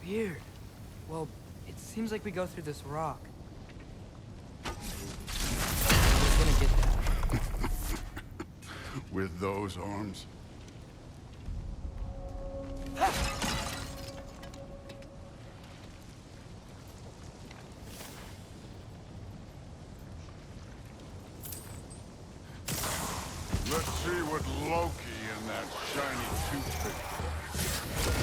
Weird. Well, it seems like we go through this rock. We're gonna get that. With those arms? Let's see what Loki and that shiny toothpick does.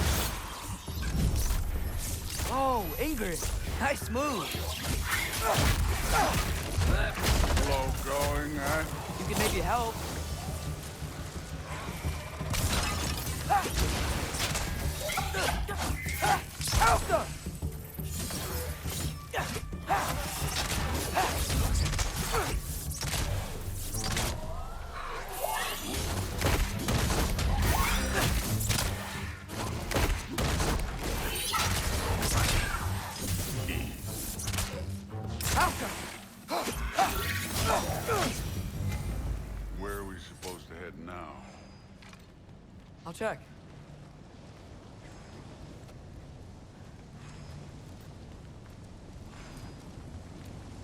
Oh, Ingrid! Nice move! Slow going, eh? You could maybe help. Alpha! Where are we supposed to head now? I'll check.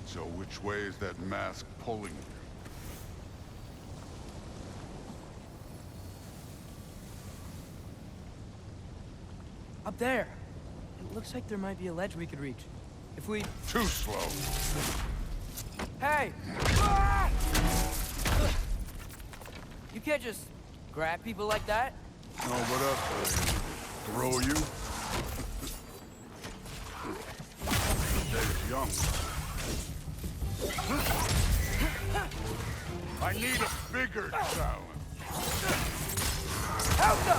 So which way is that mask pulling you? Up there. It looks like there might be a ledge we could reach. If we... Too slow. Hey! You can't just grab people like that. Oh, what up? Throw you? They're young. I need a bigger challenge. Alpha!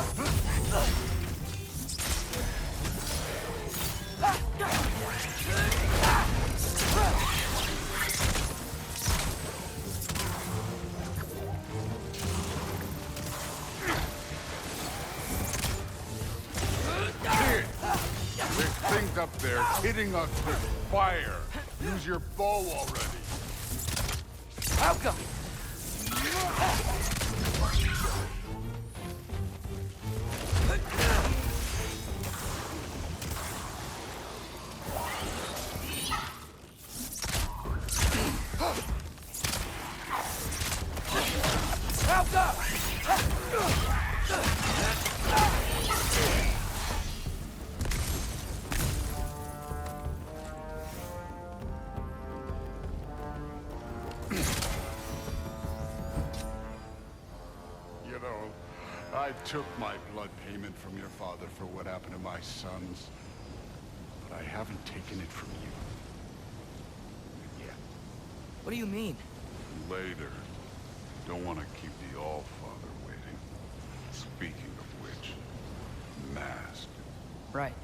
There's things up there hitting us with fire. Use your bow already. Alpha! You know, I took my blood payment from your father for what happened to my sons, but I haven't taken it from you. Yet. What do you mean? Later. Don't want to keep the All-Father waiting. Speaking of which, mask. Right.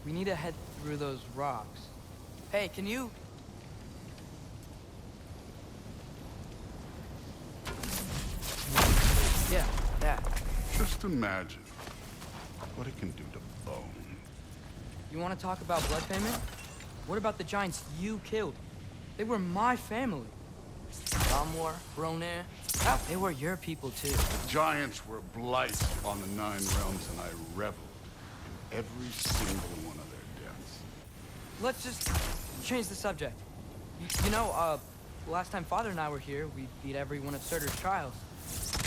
We need to head through those rocks. Hey, can you... Yeah, that. Just imagine what it can do to bone. You want to talk about blood payment? What about the giants you killed? They were my family. Balmor, Bronir, they were your people too. The giants were blight on the Nine Realms, and I reveled in every single one of their deaths. Let's just change the subject. You know, last time Father and I were here, we beat every one of Surtur's trials.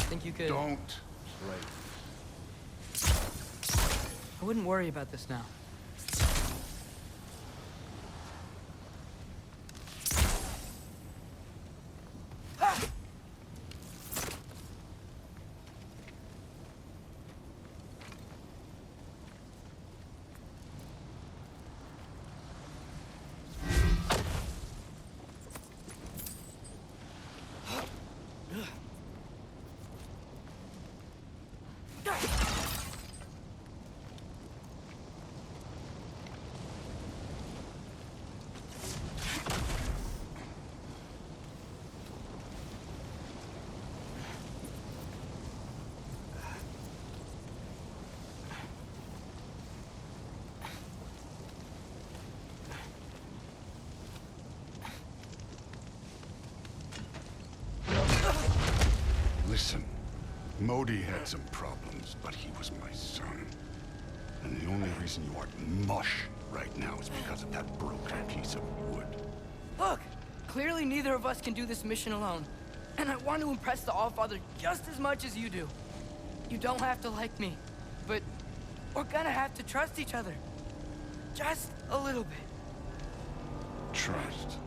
Think you could... Don't play. I wouldn't worry about this now. Listen, Modi had some problems, but he was my son. And the only reason you aren't mush right now is because of that broken piece of wood. Look! Clearly neither of us can do this mission alone. And I want to impress the Allfather just as much as you do. You don't have to like me, but we're gonna have to trust each other. Just a little bit. Trust.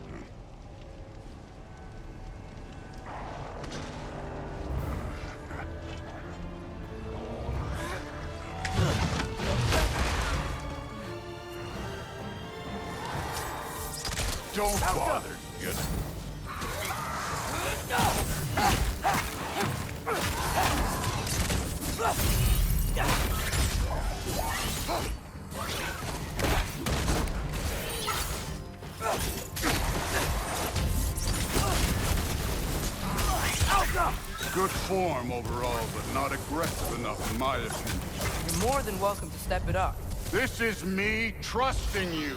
Don't bother, you. Good form overall, but not aggressive enough in my opinion. You're more than welcome to step it up. This is me trusting you.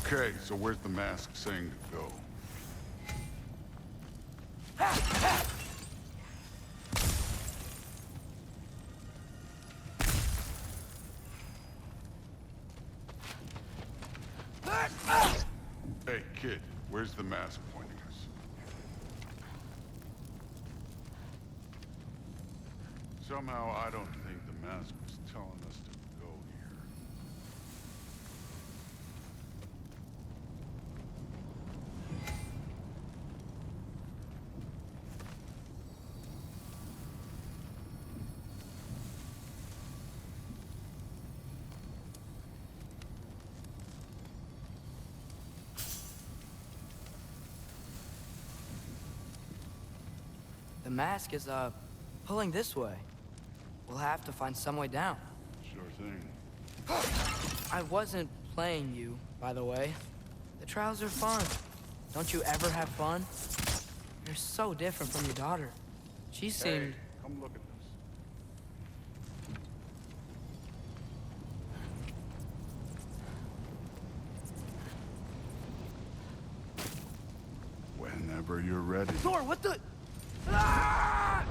Okay, so where's the mask saying to go? Hey, kid, where's the mask pointing us? Somehow, I don't think the mask was telling us to go here. The mask is, pulling this way. We'll have to find some way down. Sure thing. I wasn't playing you, by the way. The trials are fun. Don't you ever have fun? You're so different from your daughter. She seemed... Hey, come look at this. Whenever you're ready. Thor, what the... Ah!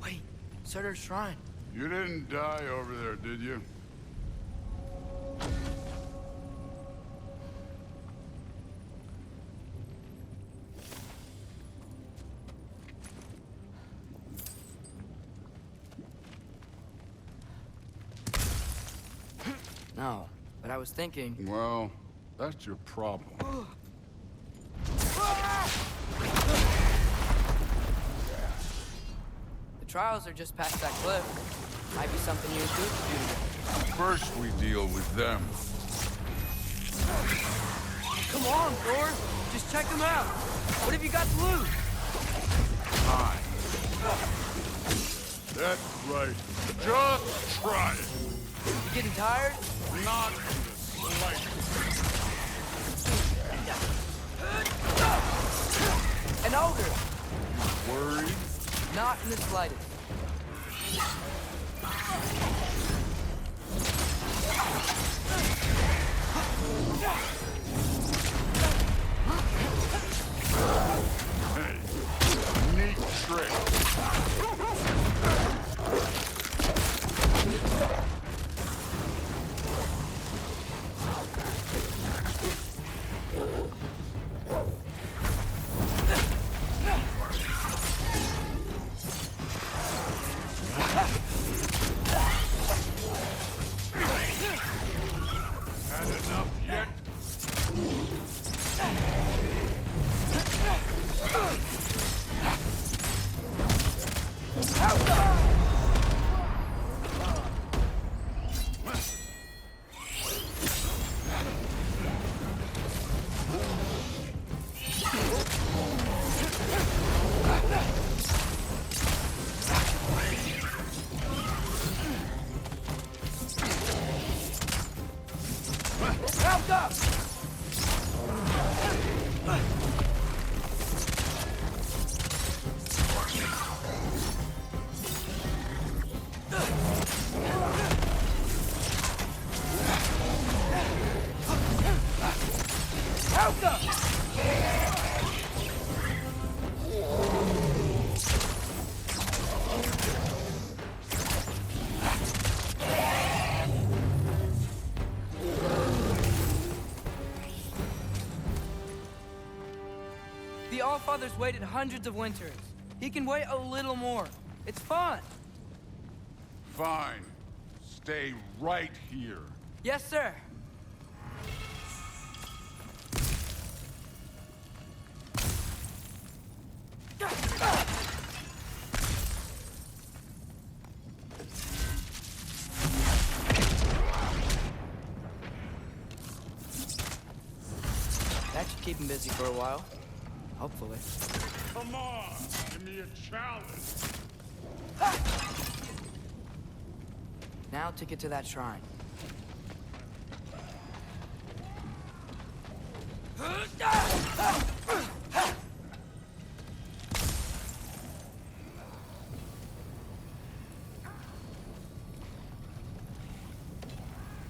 Wait, Surtur's shrine. You didn't die over there, did you? No, but I was thinking... Well, that's your problem. The trials are just past that cliff. Might be something you and Duke could do. First, we deal with them. Come on, Thor. Just check them out. What have you got to lose? Fine. That's right. Just try it. You getting tired? Not in the slightest. An ogre. Worried? Not in the slightest. Hey, neat trick. The Allfather's waited hundreds of winters. He can wait a little more. It's fun. Fine. Stay right here. Yes, sir. That should keep him busy for a while. Hopefully. Come on! Give me a challenge! Now to get to that shrine.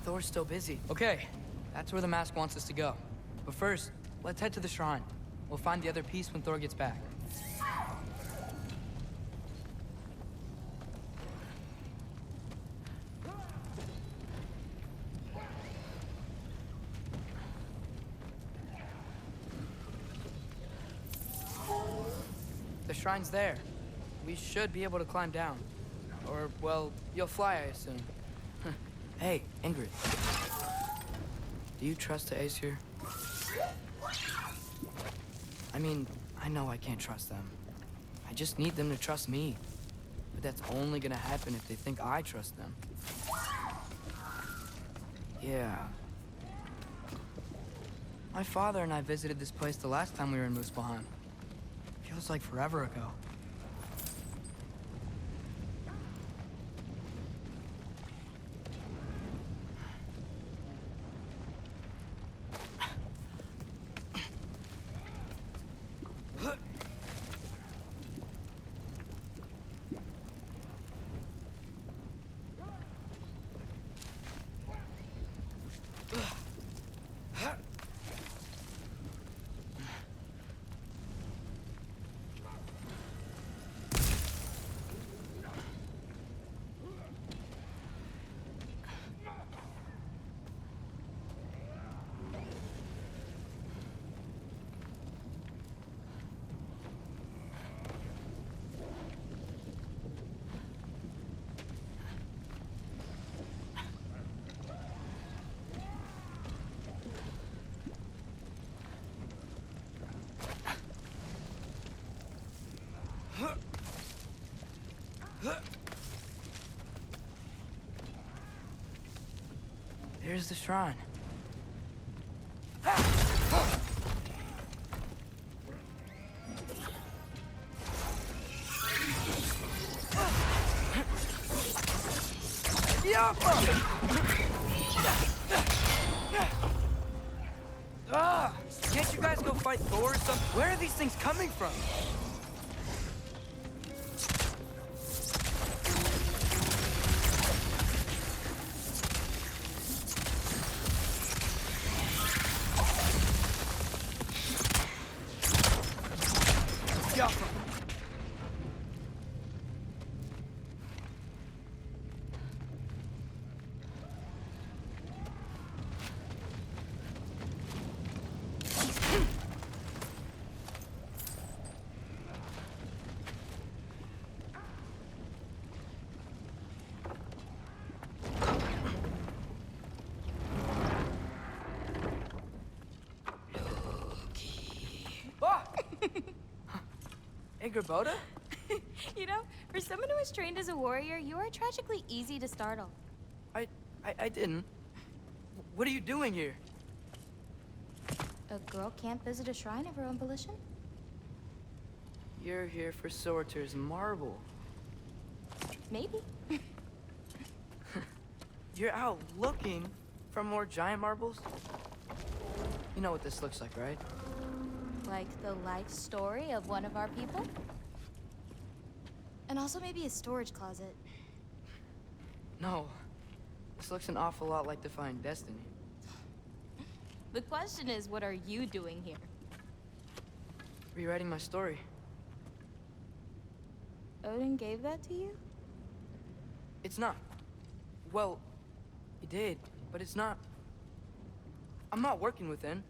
Thor's still busy. Okay, that's where the mask wants us to go. But first, let's head to the shrine. We'll find the other piece when Thor gets back. The shrine's there. We should be able to climb down. Or, well, you'll fly, I assume. Hey, Ingrid. Do you trust the Aesir? I mean, I know I can't trust them. I just need them to trust me. But that's only gonna happen if they think I trust them. Yeah. My father and I visited this place the last time we were in Muspelheim. Feels like forever ago. Here's the shrine. Can't you guys go fight Thor or something? Where are these things coming from? Boda? You know, for someone who was trained as a warrior, you are tragically easy to startle. I didn't. What are you doing here? A girl can't visit a shrine of her own volition? You're here for Sorter's marble. Maybe. You're out looking for more giant marbles? You know what this looks like, right? Like the life story of one of our people? And also maybe a storage closet. No. This looks an awful lot like Defying Destiny. The question is, what are you doing here? Rewriting my story. Odin gave that to you? It's not. Well, he did, but it's not. I'm not working with him.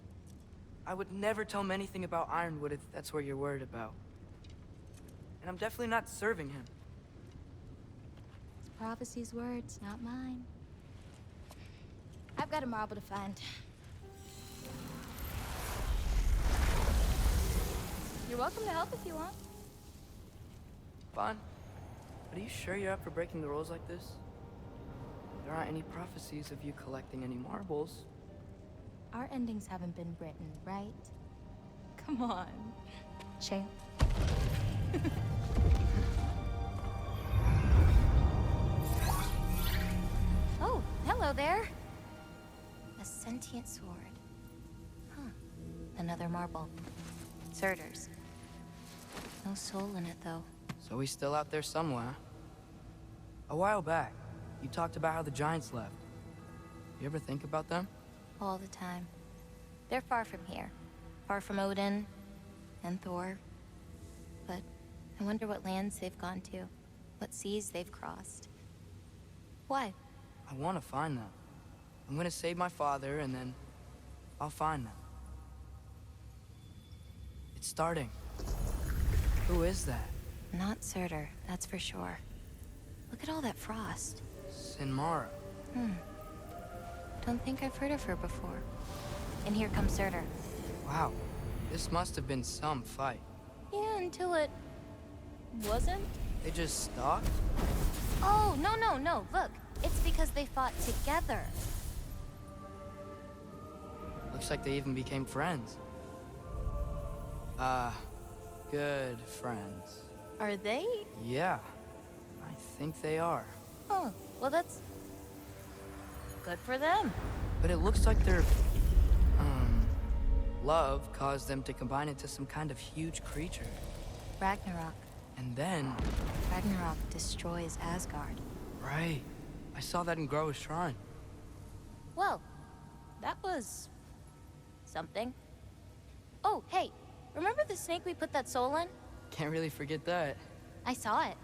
I would never tell him anything about Ironwood if that's what you're worried about. And I'm definitely not serving him. It's prophecy's words, not mine. I've got a marble to find. You're welcome to help if you want. Fine. But are you sure you're up for breaking the rules like this? There aren't any prophecies of you collecting any marbles. Our endings haven't been written, right? Come on, champ. Oh, hello there. A sentient sword. Huh. Another marble. Surtur's. No soul in it, though. So he's still out there somewhere. A while back, you talked about how the giants left. You ever think about them? All the time. They're far from here. Far from Odin and Thor. But I wonder what lands they've gone to. What seas they've crossed. Why? I want to find them. I'm gonna save my father, and then I'll find them. It's starting. Who is that? Not Surtur, that's for sure. Look at all that frost. Sinmara. Don't think I've heard of her before. And here comes Surtur. Wow. This must have been some fight. Yeah, until it... wasn't? They just stopped? Oh, no. Look, it's because they fought together. Looks like they even became friends. Good friends. Are they? Yeah, I think they are. Oh, well that's... good for them. But it looks like their, love caused them to combine into some kind of huge creature. Ragnarok. And then... Ragnarok destroys Asgard. Right. I saw that in Groa's shrine. Well, that was... something. Oh, hey, remember the snake we put that soul in? Can't really forget that. I saw it.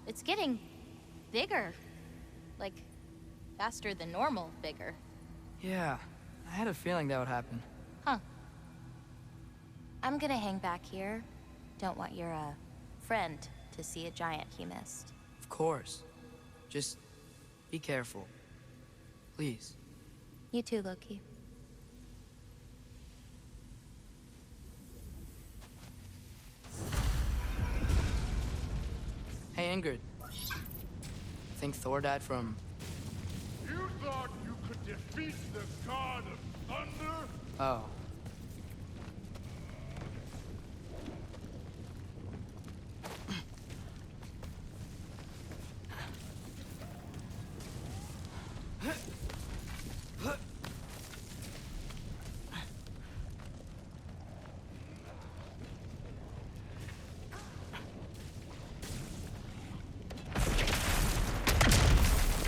It's getting... bigger. Like, faster than normal bigger. Yeah, I had a feeling that would happen. Huh. I'm gonna hang back here. Don't want your, friend to see a giant he missed. Of course. Just be careful. Please. You too, Loki. Hey, Ingrid. Think Thor died from... You thought you could defeat the god of thunder? Oh.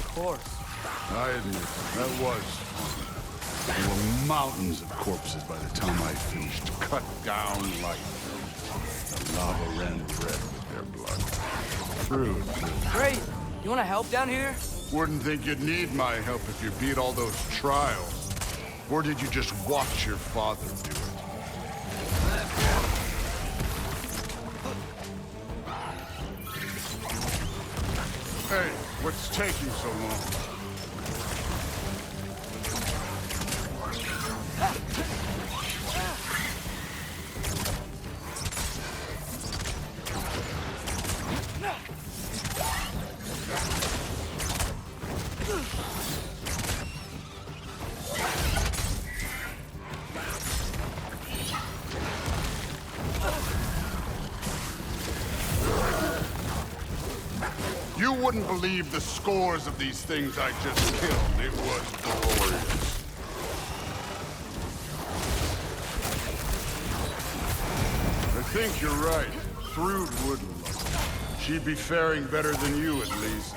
Of course. I admit, that was fun. There were mountains of corpses by the time I finished, cut down like... The lava ran red with their blood. True. Great! You wanna help down here? Wouldn't think you'd need my help if you beat all those trials. Or did you just watch your father do it? Hey, what's taking so long? You wouldn't believe the scores of these things I just killed. It was glorious. I think you're right. Thrud wouldn't. She'd be faring better than you, at least.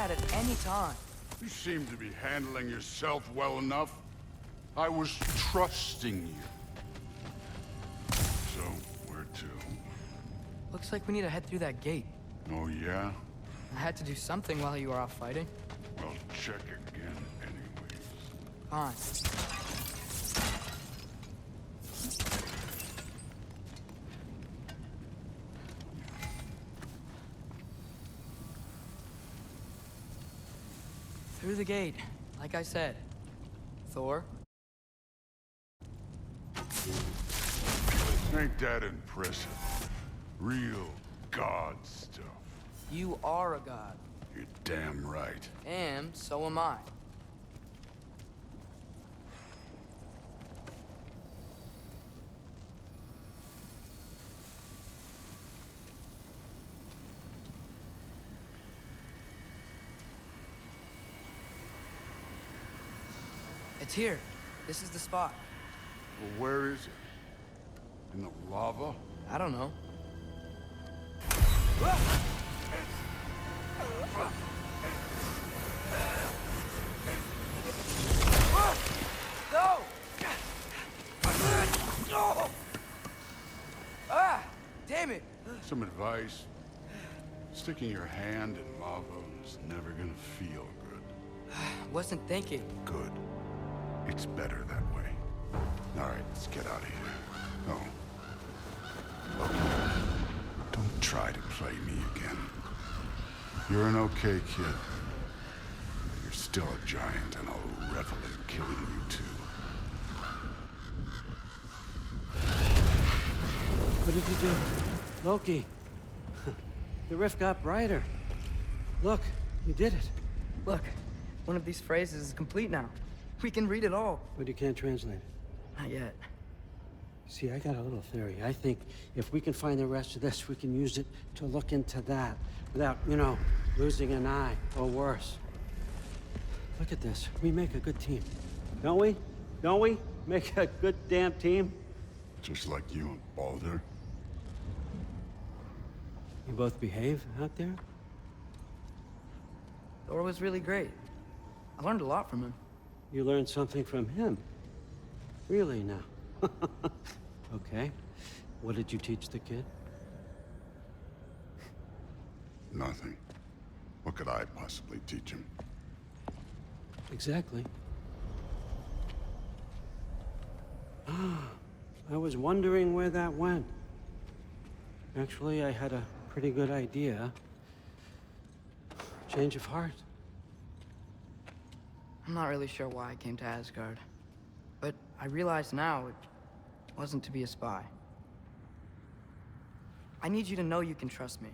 that at any time. You seem to be handling yourself well enough. I was trusting you. So, where to? Looks like we need to head through that gate. Oh, yeah? I had to do something while you were off fighting. Well, check again anyways. Fine. Through the gate, like I said. Thor? Ain't that impressive? Real god stuff. You are a god. You're damn right. And so am I. It's here. This is the spot. Well, where is it? In the lava? I don't know. No! Ah! Damn it! Some advice? Sticking your hand in lava is never gonna feel good. Wasn't thinking. Good. It's better that way. All right, let's get out of here. Oh. Look, don't try to play me again. You're an okay kid. You're still a giant, and I'll revel in killing you too. What did you do? Loki. The rift got brighter. Look, you did it. Look, one of these phrases is complete now. We can read it all. But you can't translate it. Not yet. See, I got a little theory. I think if we can find the rest of this, we can use it to look into that without, you know, losing an eye or worse. Look at this. We make a good team. Don't we? Don't we? Make a good damn team? Just like you and Baldur. You both behave out there? Thor was really great. I learned a lot from him. You learned something from him. Really now? Okay. What did you teach the kid? Nothing. What could I possibly teach him? Exactly. I was wondering where that went. Actually, I had a pretty good idea. Change of heart. I'm not really sure why I came to Asgard. But I realize now it wasn't to be a spy. I need you to know you can trust me.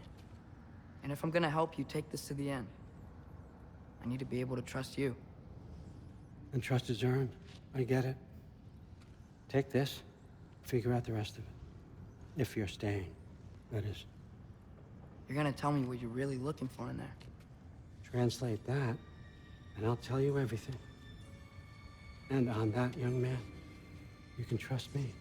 And if I'm gonna help you take this to the end, I need to be able to trust you. And trust is earned. I get it. Take this, figure out the rest of it. If you're staying, that is. You're gonna tell me what you're really looking for in there. Translate that, and I'll tell you everything. And on that, young man, you can trust me.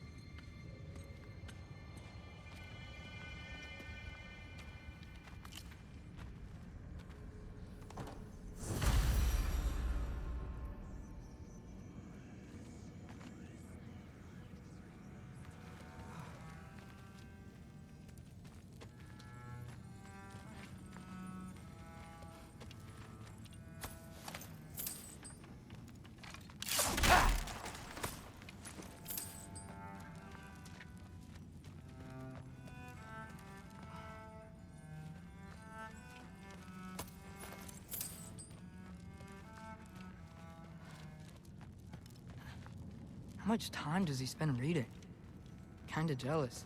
How much time does he spend reading? Kinda jealous.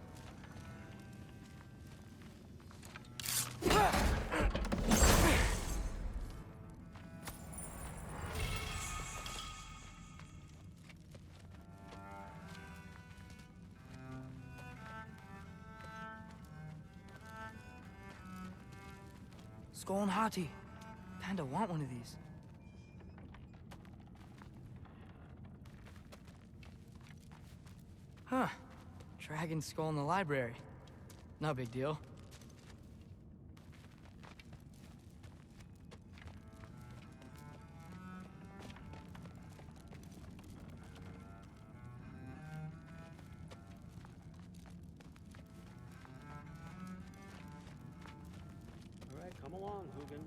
Skull and Hati. Kinda want one of these. Huh. Dragon skull in the library. No big deal. Logan.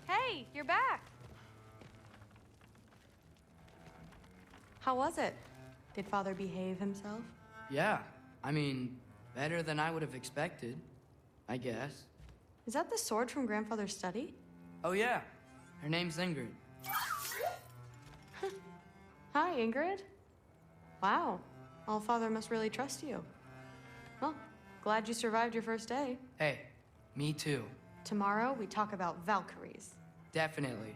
Hey, you're back. How was it? Did Father behave himself? Yeah, I mean, better than I would have expected, I guess. Is that the sword from Grandfather's study? Oh yeah, her name's Ingrid. Hi, Ingrid. Wow, All-Father must really trust you. Well, glad you survived your first day. Hey, me too. Tomorrow, we talk about Valkyries. Definitely.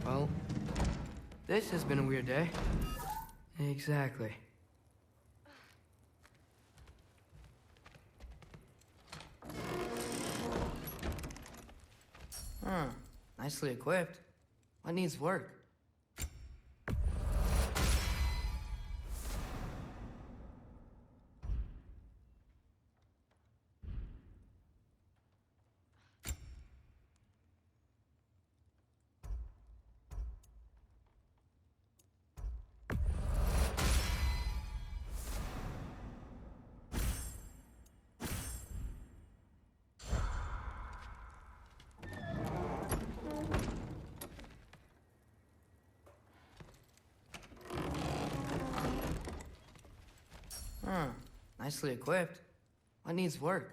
Well, this has been a weird day. Exactly. Nicely equipped. What needs work? Nicely equipped. What needs work?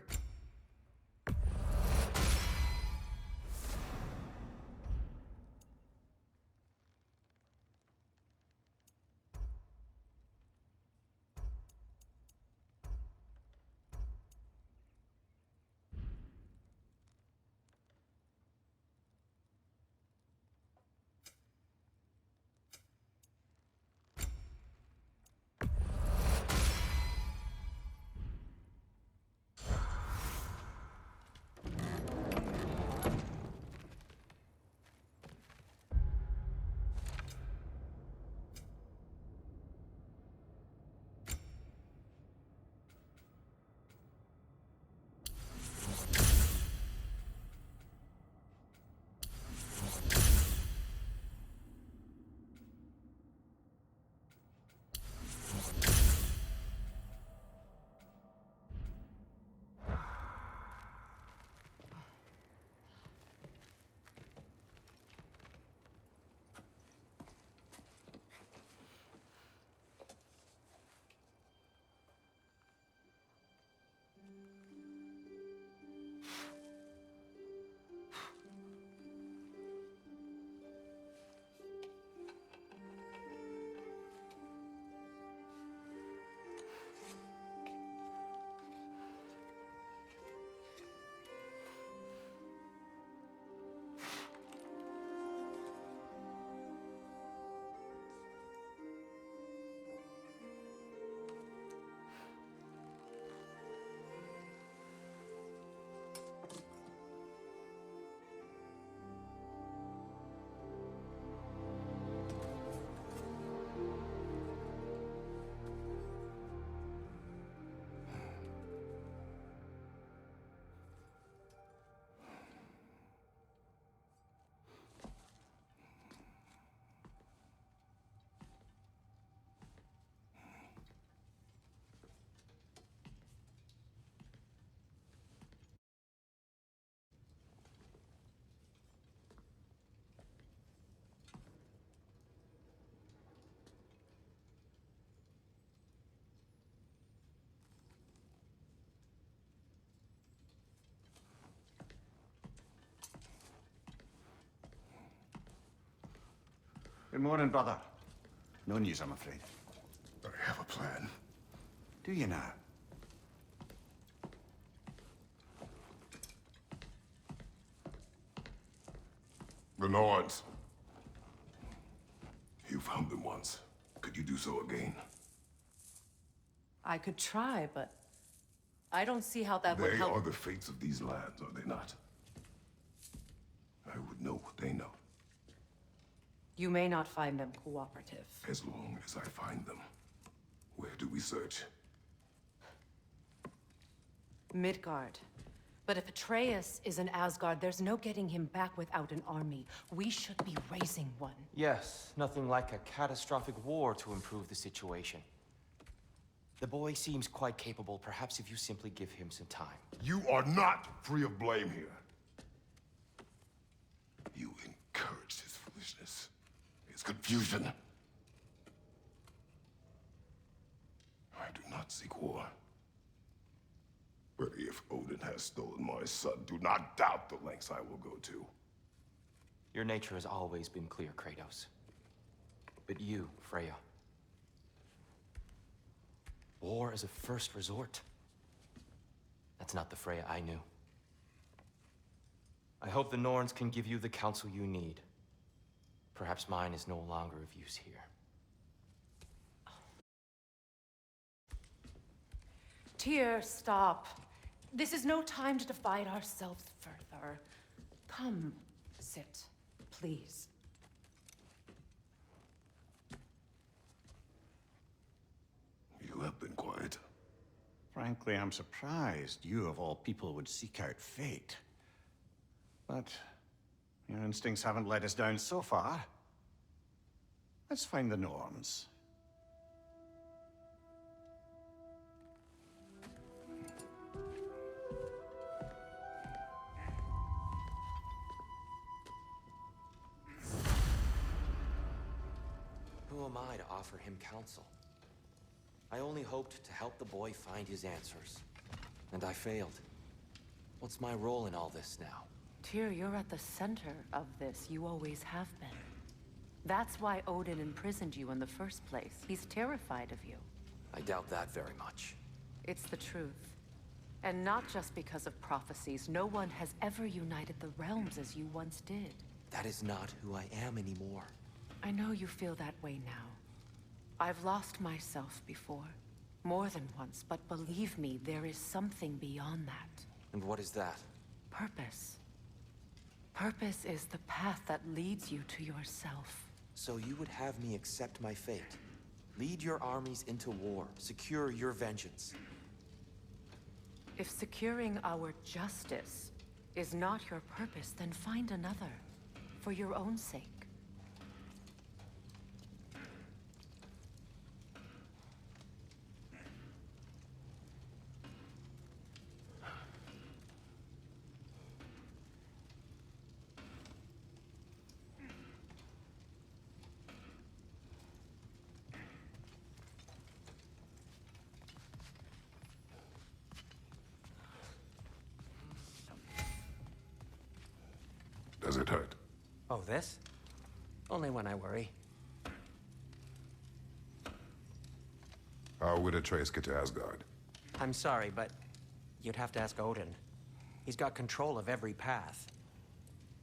Good morning, brother. No news, I'm afraid. I have a plan. Do you now? The Norns. You found them once. Could you do so again? I could try, but I don't see how that would They help. are the fates of these lands, are they not? I would know what they know, You may not find them cooperative. as long as I find them. Where do we search? Midgard. But if Atreus is in Asgard, there's no getting him back without an army. We should be raising one. Yes, nothing like a catastrophic war to improve the situation. The boy seems quite capable. Perhaps if you simply give him some time. You are not free of blame here. You encouraged his foolishness, his confusion. I do not seek war. But if Odin has stolen my son, do not doubt the lengths I will go to. Your nature has always been clear, Kratos. But you, Freya. War as a first resort. That's not the Freya I knew. I hope the Norns can give you the counsel you need. Perhaps mine is no longer of use here. Tyr, stop. This is no time to divide ourselves further. Come, sit, please. You have been quiet. Frankly, I'm surprised you of all people would seek out fate. But your instincts haven't let us down so far. Let's find the Norns. Who am I to offer him counsel? I only hoped to help the boy find his answers. And I failed. What's my role in all this now? Tyr, you're at the center of this. You always have been. That's why Odin imprisoned you in the first place. He's terrified of you. I doubt that very much. It's the truth. And not just because of prophecies. No one has ever united the realms as you once did. That is not who I am anymore. I know you feel that way now. I've lost myself before. More than once, but believe me, there is something beyond that. And what is that? Purpose. Purpose is the path that leads you to yourself. So you would have me accept my fate? Lead your armies into war, secure your vengeance. If securing our justice is not your purpose, then find another. For your own sake. Does it hurt? Oh, this? Only when I worry. How would Atreus get to Asgard? I'm sorry, but you'd have to ask Odin. He's got control of every path.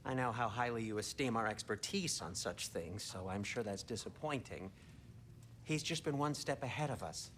I know how highly you esteem our expertise on such things, so I'm sure that's disappointing. He's just been one step ahead of us.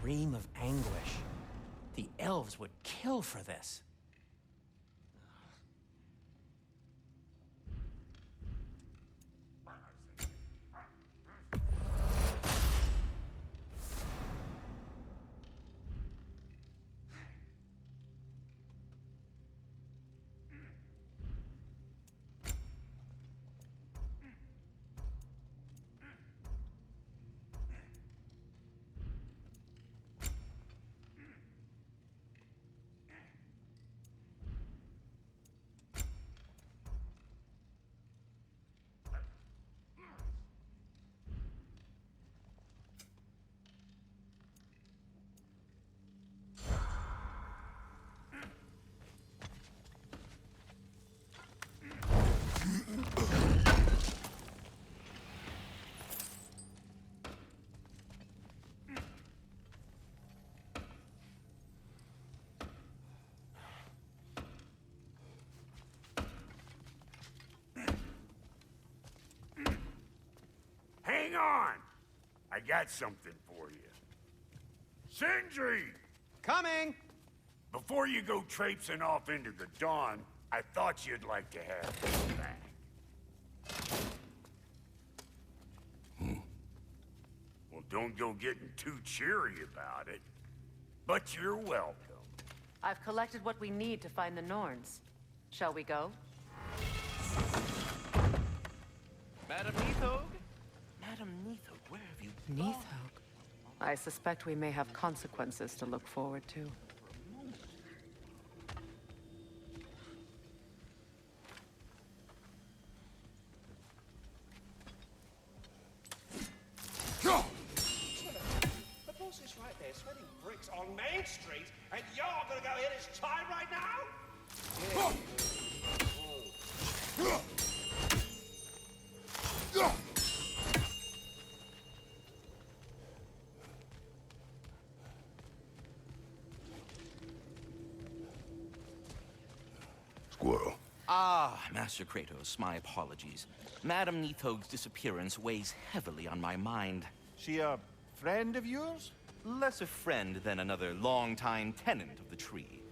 scream of anguish. The elves would kill for this. Hang on! I got something for you. Sindri! Coming! Before you go traipsing off into the dawn, I thought you'd like to have this back. Well, don't go getting too cheery about it. But you're welcome. I've collected what we need to find the Norns. Shall we go? Madam Neathog? Madam Neathog, where have you gone? Neathog? I suspect we may have consequences to look forward to. The boss is right there, sweating bricks on Main Street, and you're gonna go hit his time right now? Squirrel. Ah, Master Kratos, my apologies. Madam Neathog's disappearance weighs heavily on my mind. She a friend of yours? Less a friend than another longtime tenant of the tree.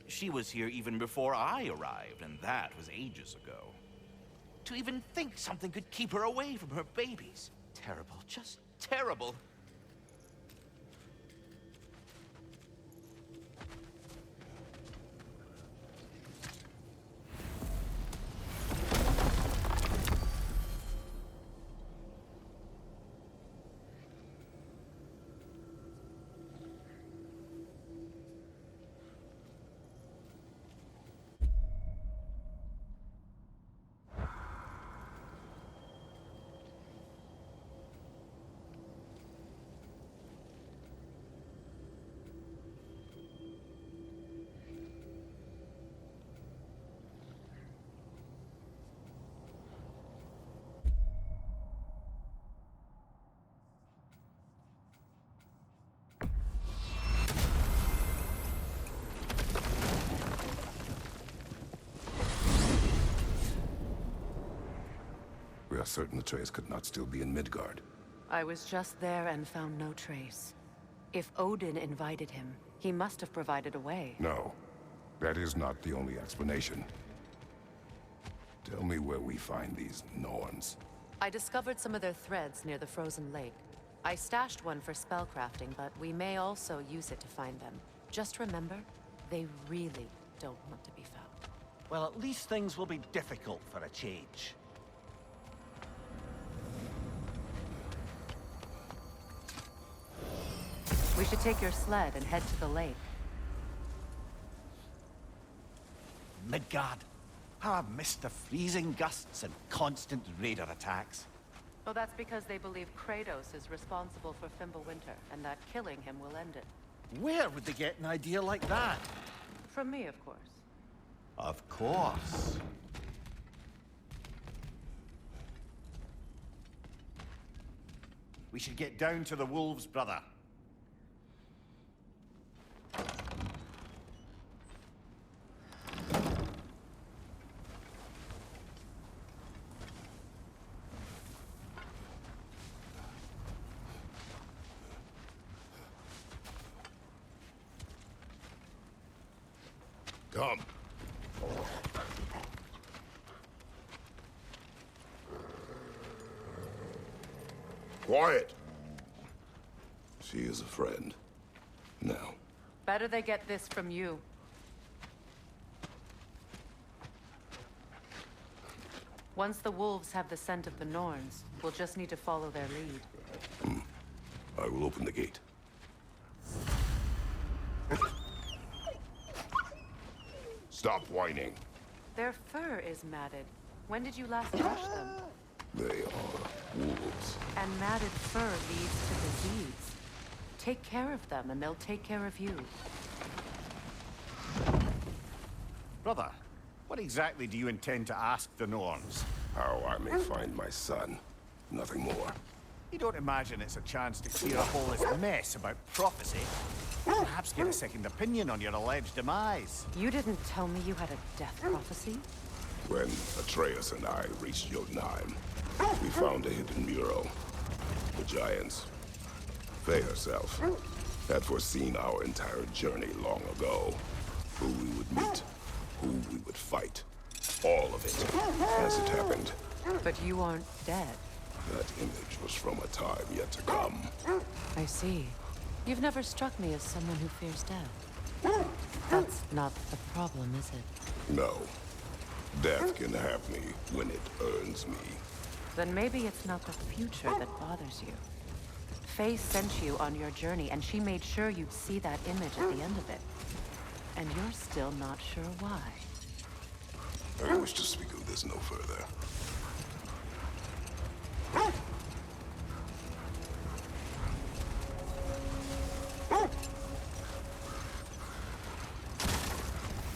She was here even before I arrived, and that was ages ago. To even think something could keep her away from her babies. Terrible, just terrible. We are certain the trace could not still be in Midgard. I was just there and found no trace. If Odin invited him, he must have provided a way. No, that is not the only explanation. Tell me where we find these Norns. I discovered some of their threads near the frozen lake. I stashed one for spellcrafting, but we may also use it to find them. Just remember, they really don't want to be found. Well, at least things will be difficult for a change. We should take your sled and head to the lake. Midgard. How I've missed the freezing gusts and constant raider attacks. Oh, that's because they believe Kratos is responsible for Fimbulwinter, and that killing him will end it. Where would they get an idea like that? From me, of course. Of course. We should get down to the wolves, brother. Come. Quiet. She is a friend. Now. Better they get this from you. Once the wolves have the scent of the Norns, we'll just need to follow their lead. I will open the gate. Stop whining. Their fur is matted. When did you last brush them? They are wolves. And matted fur leads to disease. Take care of them, and they'll take care of you. Brother, what exactly do you intend to ask the Norns? How I may find my son. Nothing more. You don't imagine it's a chance to clear up all this mess about prophecy? Perhaps get a second opinion on your alleged demise. You didn't tell me you had a death prophecy? When Atreus and I reached Jotunheim, we found a hidden mural. The giants, Faye herself, had foreseen our entire journey long ago. Who we would meet, who we would fight. All of it, as it happened. But you aren't dead. That image was from a time yet to come. I see. You've never struck me as someone who fears death. That's not the problem, is it? No. Death can have me when it earns me. Then maybe it's not the future that bothers you. Faye sent you on your journey, and she made sure you'd see that image at the end of it. And you're still not sure why. I wish to speak of this no further.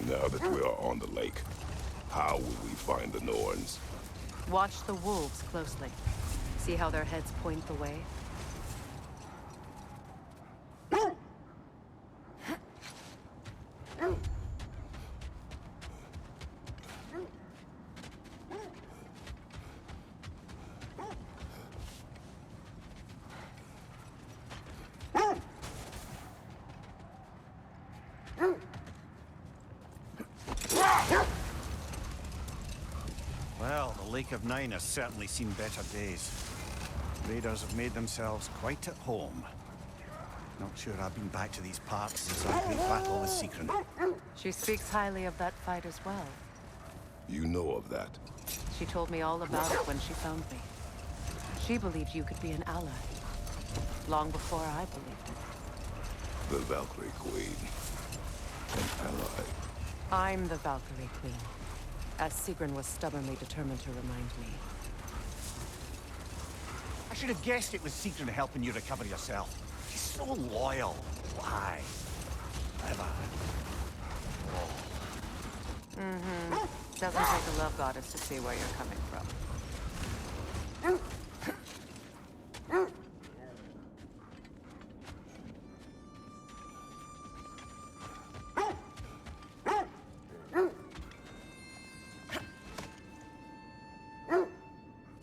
Now that we are on the lake, how will we find the Norns? Watch the wolves closely. See how their heads point the way? Well, the Lake of Nine has certainly seen better days. Raiders have made themselves quite at home. Not sure I've been back to these parts since our great battle with Secret. She speaks highly of that fight as well. You know of that? She told me all about it when she found me. She believed you could be an ally. Long before I believed it. The Valkyrie Queen. An ally. I'm the Valkyrie Queen, as Sigrun was stubbornly determined to remind me. I should have guessed it was Secret helping you recover yourself. She's so loyal. Why? Ever. Doesn't take a love goddess to see where you're coming from.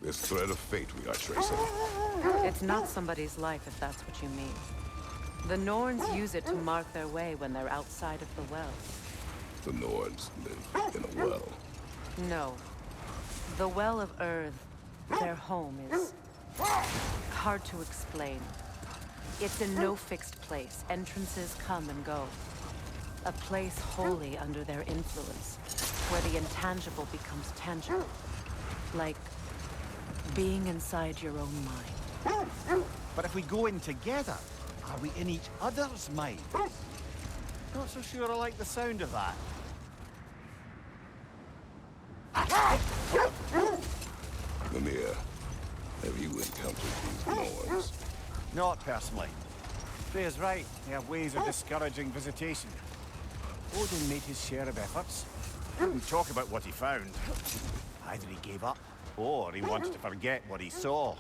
This thread of fate we are tracing. It's not somebody's life, if that's what you mean. The Norns use it to mark their way when they're outside of the well. The Norns live in a well. No. The Well of Earth, their home, is hard to explain. It's in no fixed place. Entrances come and go. A place wholly under their influence, where the intangible becomes tangible. Like being inside your own mind. But if we go in together, are we in each other's minds? Not so sure I like the sound of that. Mimir, have you encountered these Norns? Not personally. Freya's right. They have ways of discouraging visitation. Odin made his share of efforts. Didn't talk about what he found. Either he gave up, or he wanted to forget what he saw.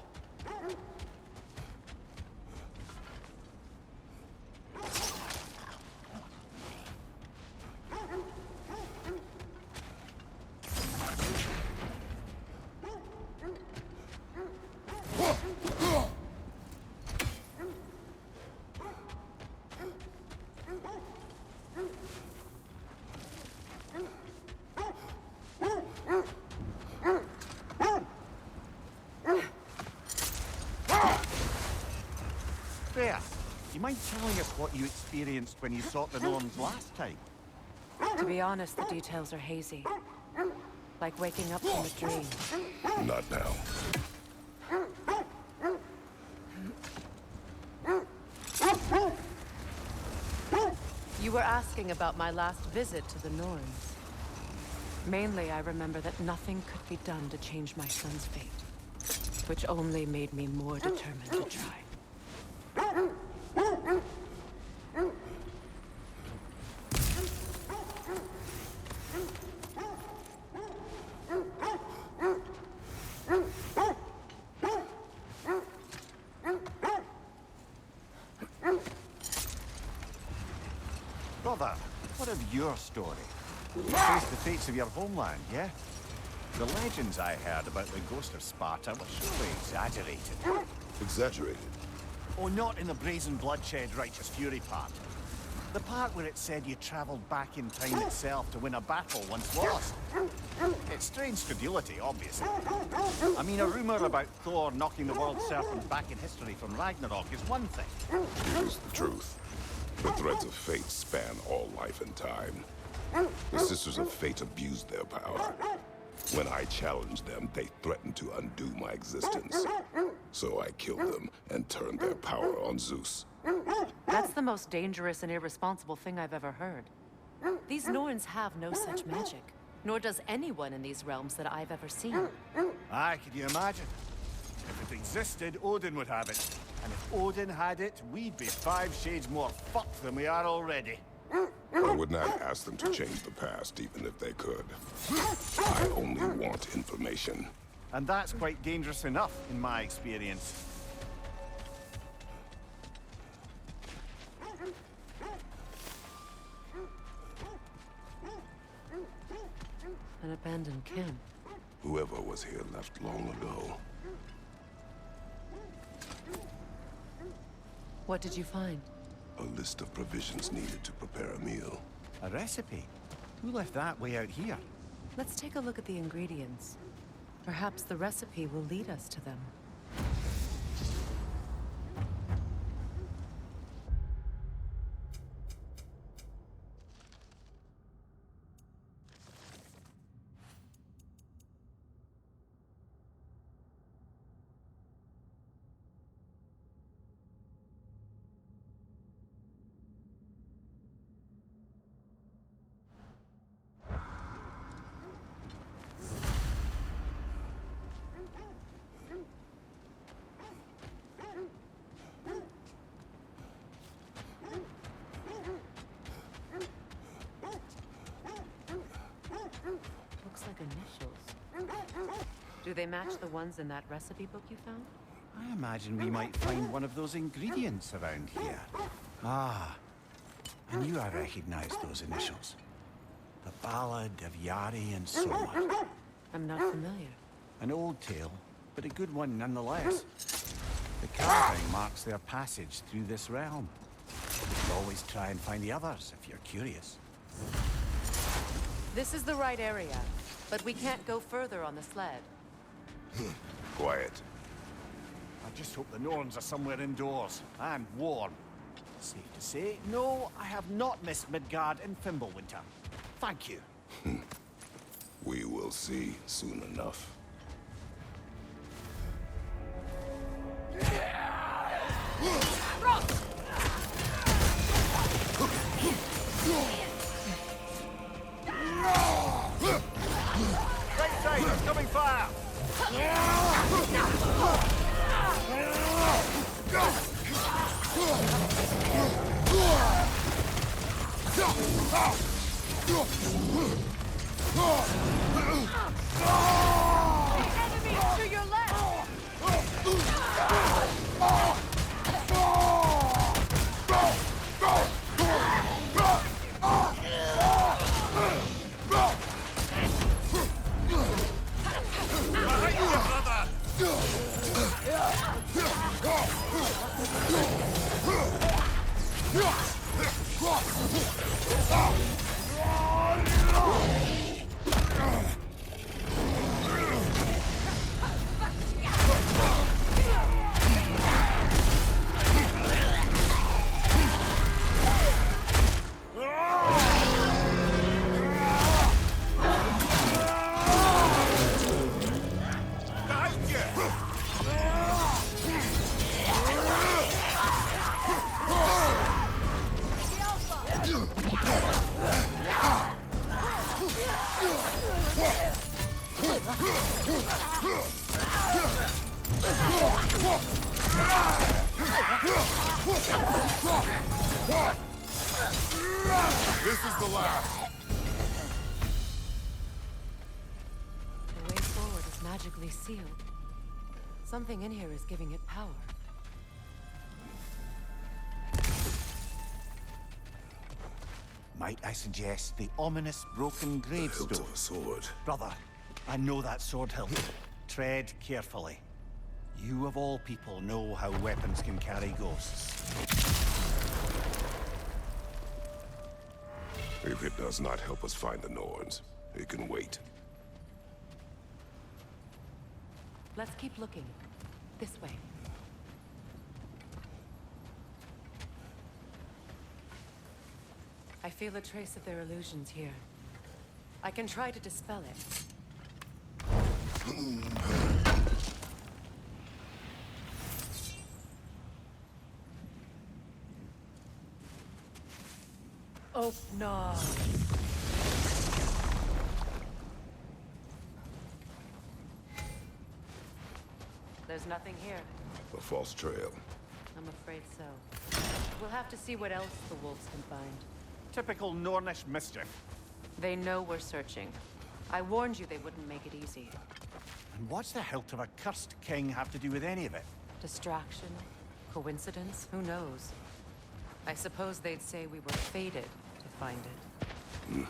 you mind telling us what you experienced when you sought the Norns last time? To be honest, the details are hazy. Like waking up from a dream. Not now. You were asking about my last visit to the Norns. Mainly, I remember that nothing could be done to change my son's fate, which only made me more determined to try. Brother, what of your story? You faced the fates of your homeland, yeah? The legends I heard about the ghost of Sparta were surely exaggerated. Exaggerated? Oh, not in the brazen bloodshed righteous fury part. The part where it said you traveled back in time itself to win a battle once lost. It's strange credulity, obviously. I mean, a rumor about Thor knocking the world serpent back in history from Ragnarok is one thing. Here's the truth. The threads of fate span all life and time. The Sisters of Fate abused their power. When I challenged them, they threatened to undo my existence. So I killed them and turned their power on Zeus. That's the most dangerous and irresponsible thing I've ever heard. These Norns have no such magic, nor does anyone in these realms that I've ever seen. Aye, can you imagine? If it existed, Odin would have it. And if Odin had it, we'd be 5 shades more fucked than we are already. I would not ask them to change the past, even if they could. I only want information. And that's quite dangerous enough, in my experience. An abandoned camp. Whoever was here left long ago. What did you find? A list of provisions needed to prepare a meal. A recipe? Who left that way out here? Let's take a look at the ingredients. Perhaps the recipe will lead us to them. Looks like initials. Do they match the ones in that recipe book you found? I imagine we might find one of those ingredients around here. Ah, I knew I recognized those initials. The Ballad of Yari and Soma. I'm not familiar. An old tale, but a good one nonetheless. The carving marks their passage through this realm. You can always try and find the others if you're curious. This is the right area, but we can't go further on the sled. Quiet. I just hope the Norns are somewhere indoors and warm. Safe to say, no, I have not missed Midgard in Fimbulwinter. Thank you. We will see soon enough. Right side, it's coming fire! Enemy to your left! This is the last. The way forward is magically sealed. Something in here is giving it power. Might I suggest the ominous broken The hilt gravestone? of a sword. Brother, I know that sword hilt. Tread carefully. You of all people know how weapons can carry ghosts. If it does not help us find the Norns, it can wait. Let's keep looking. This way. I feel a trace of their illusions here. I can try to dispel it. Oh, no. There's nothing here. A false trail. I'm afraid so. We'll have to see what else the wolves can find. Typical Nornish mischief. They know we're searching. I warned you they wouldn't make it easy. And what's the hilt of a cursed king have to do with any of it? Distraction? Coincidence? Who knows? I suppose they'd say we were fated to find it.